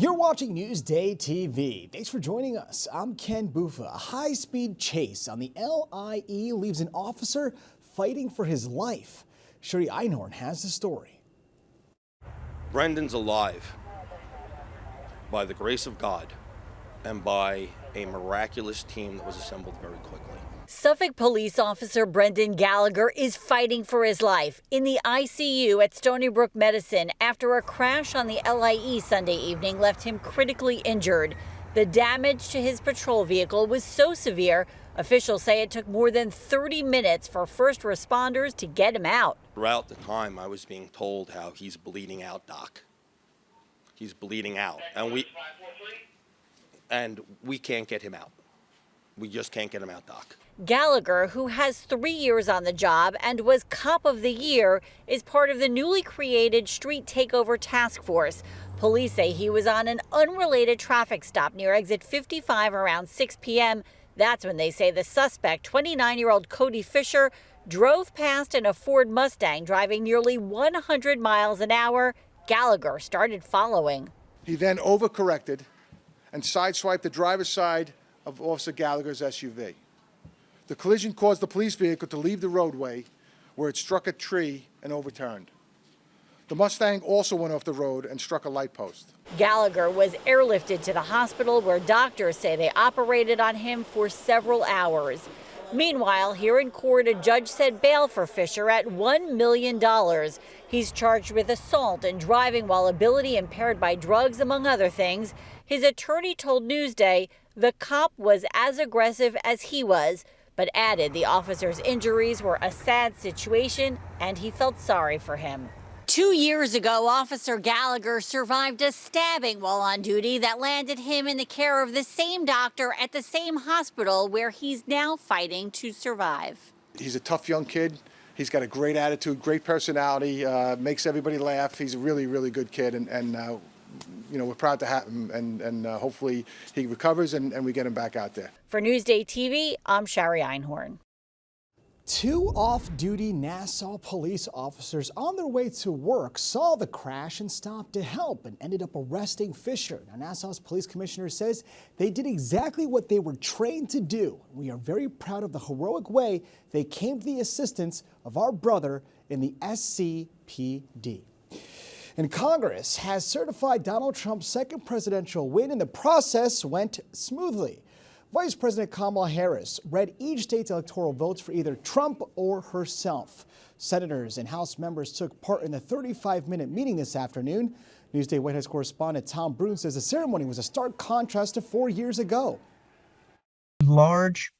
You're watching Newsday TV. Thanks for joining us. I'm Ken Bufa. A high-speed chase on the LIE leaves an officer fighting for his life. Sherry Einhorn has the story. Brendan's alive by the grace of God and by a miraculous team that was assembled very quickly. Suffolk police officer Brendan Gallagher is fighting for his life in the ICU at Stony Brook Medicine after a crash on the LIE Sunday evening left him critically injured. The damage to his patrol vehicle was so severe, officials say it took more than 30 minutes for first responders to get him out. Throughout the time, I was being told how he's bleeding out, Doc. He's bleeding out, and we can't get him out. We just can't get him out, Doc. Gallagher, who has 3 years on the job and was Cop of the Year, is part of the newly created Street Takeover Task Force. Police say he was on an unrelated traffic stop near exit 55 around 6 p.m. That's when they say the suspect, 29-year-old Cody Fisher, drove past in a Ford Mustang driving nearly 100 miles an hour. Gallagher started following. He then overcorrected and sideswiped the driver's side of Officer Gallagher's SUV. The collision caused the police vehicle to leave the roadway, where it struck a tree and overturned. The Mustang also went off the road and struck a light post. Gallagher was airlifted to the hospital, where doctors say they operated on him for several hours. Meanwhile, here in court, a judge set bail for Fisher at $1 million. He's charged with assault and driving while ability impaired by drugs, among other things. His attorney told Newsday the cop was as aggressive as he was, but added the officer's injuries were a sad situation and he felt sorry for him. 2 years ago, Officer Gallagher survived a stabbing while on duty that landed him in the care of the same doctor at the same hospital where he's now fighting to survive. He's a tough young kid. He's got a great attitude, great personality, makes everybody laugh. He's a really, really good kid, and we're proud to have him, and hopefully he recovers and we get him back out there. For Newsday TV, I'm Sherry Einhorn. 2 off-duty Nassau police officers on their way to work saw the crash and stopped to help and ended up arresting Fisher. Now, Nassau's police commissioner says they did exactly what they were trained to do. We are very proud of the heroic way they came to the assistance of our brother in the SCPD. And Congress has certified Donald Trump's second presidential win, and the process went smoothly. Vice President Kamala Harris read each state's electoral votes for either Trump or herself. Senators and House members took part in the 35-minute meeting this afternoon. Newsday White House correspondent Tom Brune says the ceremony was a stark contrast to 4 years ago. A large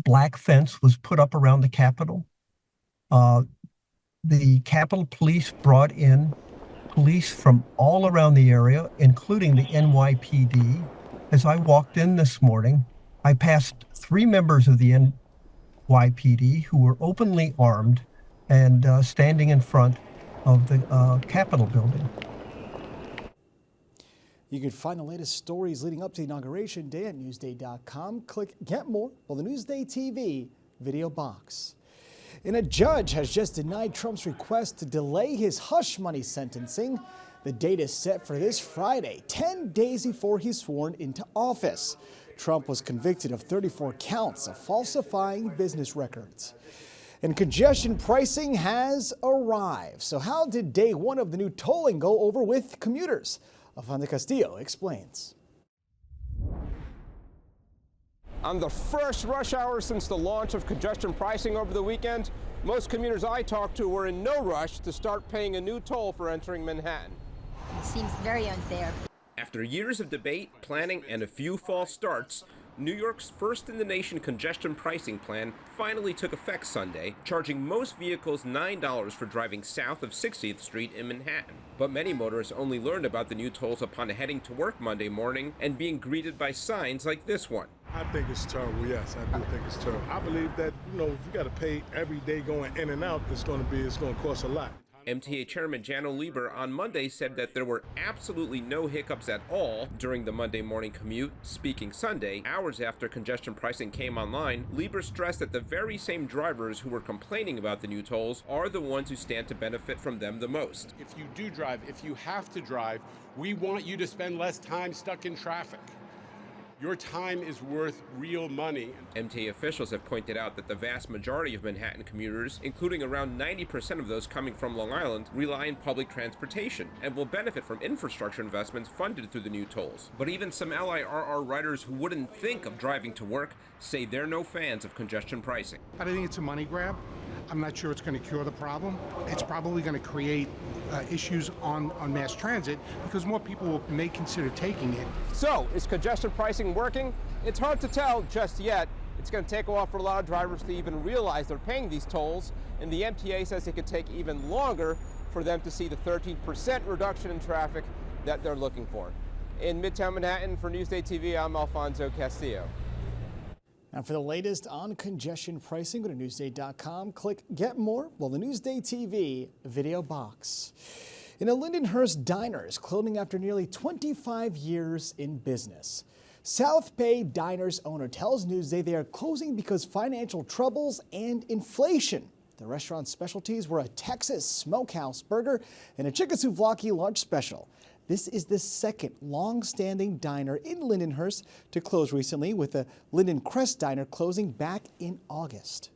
black fence was put up around the Capitol. The Capitol Police brought in police from all around the area, including the NYPD. As I walked in this morning, I passed 3 members of the NYPD who were openly armed and standing in front of the Capitol building. You can find the latest stories leading up to the Inauguration Day at Newsday.com. Click Get More on the Newsday TV video box. And a judge has just denied Trump's request to delay his hush money sentencing. The date is set for this Friday, 10 days before he's sworn into office. Trump was convicted of 34 counts of falsifying business records. And congestion pricing has arrived. So how did day 1 of the new tolling go over with commuters? Alfonso Castillo explains. On the first rush hour since the launch of congestion pricing over the weekend, most commuters I talked to were in no rush to start paying a new toll for entering Manhattan. It seems very unfair. After years of debate, planning, and a few false starts, New York's first-in-the-nation congestion pricing plan finally took effect Sunday, charging most vehicles $9 for driving south of 60th Street in Manhattan. But many motorists only learned about the new tolls upon heading to work Monday morning and being greeted by signs like this one. I think it's terrible, yes, I do think it's terrible. I believe that, if you got to pay every day going in and out, it's going to cost a lot. MTA Chairman Janno Lieber on Monday said that there were absolutely no hiccups at all during the Monday morning commute. Speaking Sunday, hours after congestion pricing came online, Lieber stressed that the very same drivers who were complaining about the new tolls are the ones who stand to benefit from them the most. If you do drive, if you have to drive, we want you to spend less time stuck in traffic. Your time is worth real money. MTA officials have pointed out that the vast majority of Manhattan commuters, including around 90% of those coming from Long Island, rely on public transportation and will benefit from infrastructure investments funded through the new tolls. But even some LIRR riders who wouldn't think of driving to work say they're no fans of congestion pricing. I think it's a money grab. I'm not sure it's going to cure the problem. It's probably going to create issues on mass transit because more people may consider taking it. So, is congestion pricing working? It's hard to tell just yet. It's going to take a while for a lot of drivers to even realize they're paying these tolls, and the MTA says it could take even longer for them to see the 13% reduction in traffic that they're looking for. In Midtown Manhattan, for NewsdayTV, I'm Alfonso Castillo. Now for the latest on congestion pricing, go to Newsday.com, click Get More, well, the Newsday TV video box. In a Lindenhurst diner is closing after nearly 25 years in business. South Bay Diner's owner tells Newsday they are closing because financial troubles and inflation. The restaurant's specialties were a Texas smokehouse burger and a chicken souvlaki lunch special. This is the second long-standing diner in Lindenhurst to close recently, with the Linden Crest Diner closing back in August.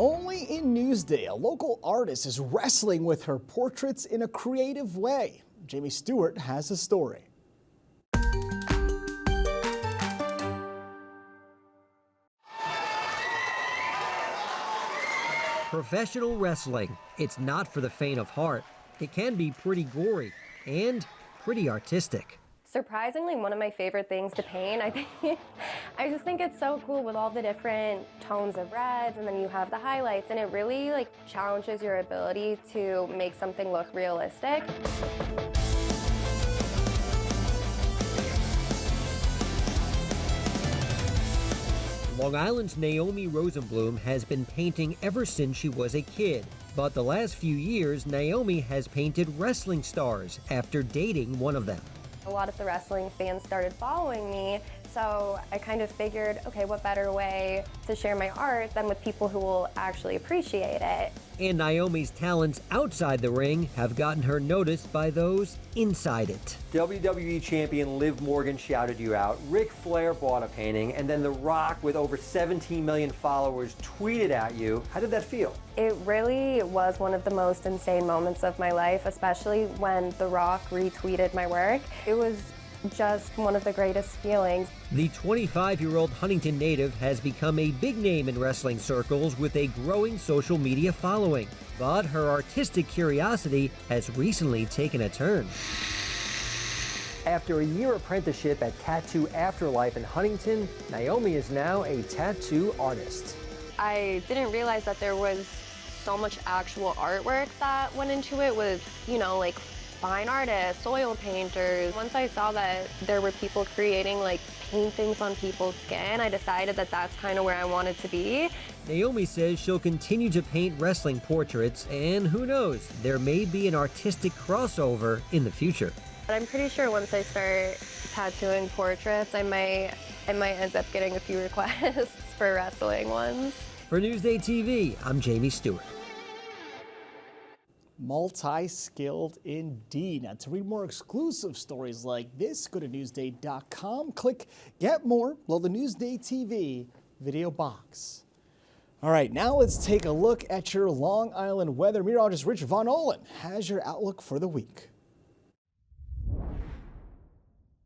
Only in Newsday, a local artist is wrestling with her portraits in a creative way. Jamie Stewart has a story. Professional wrestling. It's not for the faint of heart. It can be pretty gory and pretty artistic. Surprisingly, one of my favorite things to paint. I just think it's so cool with all the different tones of reds, and then you have the highlights, and it really challenges your ability to make something look realistic. Long Island's Naomi Rosenblum has been painting ever since she was a kid. But the last few years, Naomi has painted wrestling stars after dating one of them. A lot of the wrestling fans started following me, so I kind of figured, okay, what better way to share my art than with people who will actually appreciate it. And Naomi's talents outside the ring have gotten her noticed by those inside it. WWE champion Liv Morgan shouted you out, Ric Flair bought a painting, and then The Rock, with over 17 million followers, tweeted at you. How did that feel? It really was one of the most insane moments of my life, especially when The Rock retweeted my work. It was just one of the greatest feelings. The 25-year-old Huntington native has become a big name in wrestling circles with a growing social media following. But her artistic curiosity has recently taken a turn. After a year apprenticeship at Tattoo Afterlife in Huntington, Naomi is now a tattoo artist. I didn't realize that there was so much actual artwork that went into it with, fine artists, oil painters. Once I saw that there were people creating paintings on people's skin, I decided that that's kind of where I wanted to be. Naomi says she'll continue to paint wrestling portraits, and who knows, there may be an artistic crossover in the future. But I'm pretty sure once I start tattooing portraits, I might end up getting a few requests for wrestling ones. For Newsday TV, I'm Jamie Stewart. Multi-skilled indeed. Now, to read more exclusive stories like this, go to Newsday.com, click Get More, below the Newsday TV video box. All right, now let's take a look at your Long Island weather. Meteorologist Rich Von Olin has your outlook for the week.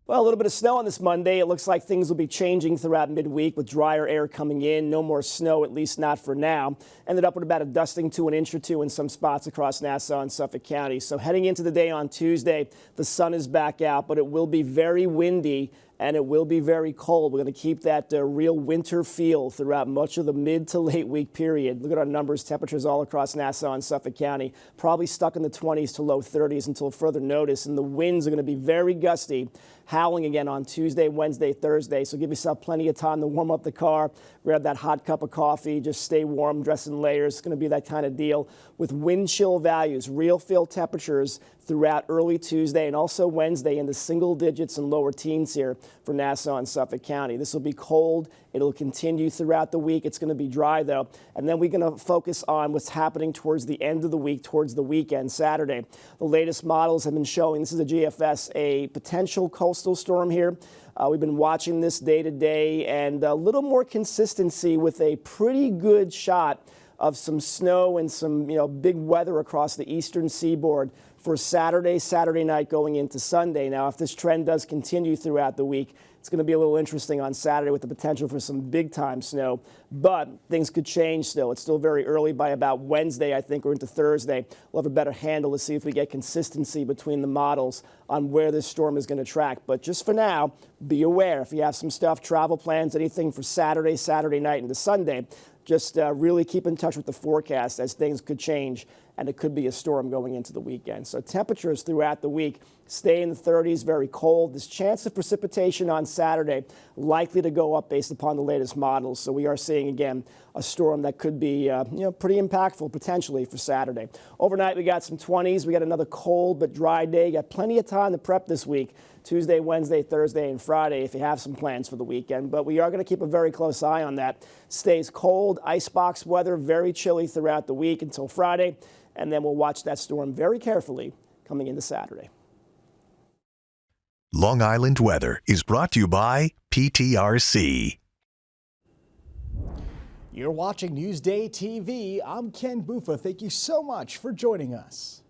Well, a little bit of snow on this Monday. It looks like things will be changing throughout midweek with drier air coming in. No more snow, at least not for now. Ended up with about a dusting to an inch or two in some spots across Nassau and Suffolk County. So heading into the day on Tuesday, the sun is back out, but it will be very windy and it will be very cold. We're going to keep that real winter feel throughout much of the mid to late week period. Look at our numbers, temperatures all across Nassau and Suffolk County, probably stuck in the 20s to low 30s until further notice, and the winds are going to be very gusty, howling again on Tuesday, Wednesday, Thursday. So give yourself plenty of time to warm up the car, grab that hot cup of coffee, just stay warm, dress in layers. It's going to be that kind of deal with wind chill values, real feel temperatures throughout early Tuesday and also Wednesday in the single digits and lower teens here for Nassau and Suffolk County. This will be cold. It'll continue throughout the week. It's going to be dry, though. And then we're going to focus on what's happening towards the end of the week, towards the weekend, Saturday. The latest models have been showing, this is a GFS, a potential coastal storm here. We've been watching this day to day, and a little more consistency with a pretty good shot of some snow and some big weather across the eastern seaboard for Saturday night going into Sunday. Now, if this trend does continue throughout the week, it's going to be a little interesting on Saturday with the potential for some big-time snow, but things could change still. It's still very early. By about Wednesday, I think, or into Thursday, we'll have a better handle to see if we get consistency between the models on where this storm is going to track. But just for now, be aware. If you have some stuff, travel plans, anything for Saturday night into Sunday, just really keep in touch with the forecast as things could change, and it could be a storm going into the weekend. So temperatures throughout the week stay in the 30s, very cold. There's chance of precipitation on Saturday, likely to go up based upon the latest models. So we are seeing, again, a storm that could be pretty impactful potentially for Saturday. Overnight, we got some 20s. We got another cold but dry day. You got plenty of time to prep this week. Tuesday, Wednesday, Thursday, and Friday if you have some plans for the weekend. But we are going to keep a very close eye on that. Stays cold, icebox weather, very chilly throughout the week until Friday. And then we'll watch that storm very carefully coming into Saturday. Long Island weather is brought to you by PTRC. You're watching Newsday TV. I'm Ken Buffa. Thank you so much for joining us.